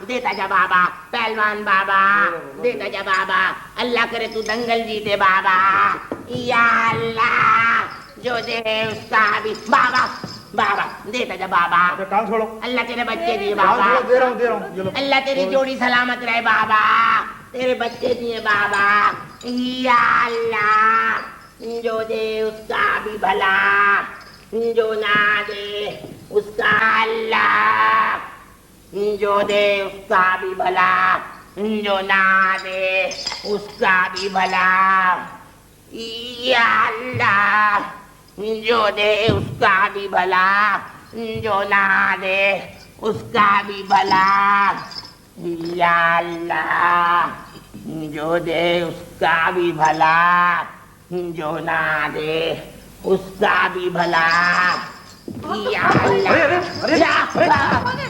देता जा बाबा, पहलवान बाबा, देता जा बाबा, अल्लाह करे तू दंगल जीते बाबा, या अल्लाह जो दे उसका भी बाबा, बाबा देता जा बाबा, काम छोड़ो, अल्लाह तेरे बच्चे दिए बाबा, दे रहा हूँ, अल्लाह तेरी जोड़ी सलामत रहे बाबा, तेरे बच्चे दिए बाबा, या अल्लाह जो दे उसका भी भला, जो ना दे उसका अल्लाह, जो दे उसका भी भला, जो ना दे उसका भी भला, या अल्लाह जो दे उसका भी भला, जो ना दे उसका भी भला, या अल्लाह जो दे उसका भी भला, जो ना दे उसका भी भला, या अल्लाह।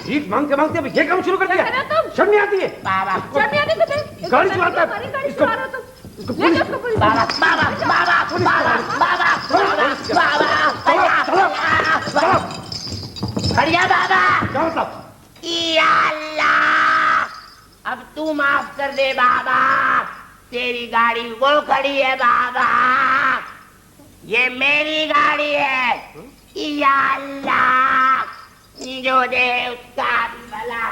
भीख मांगते मांगते अभी ये काम शुरू कर दिया, शर्म नहीं आती है बाबा, शर्म नहीं आती तुम्हें? गाड़ी चलाता है इसको, बाबा, बाबा, बाबा, बाबा, बाबा, बढ़िया बाबा, क्या मतलब? या अल्लाह अब तू माफ कर दे बाबा, तेरी गाड़ी वो खड़ी है बाबा, ये मेरी गाड़ी है, या अल्लाह जो दे उसका भी भला।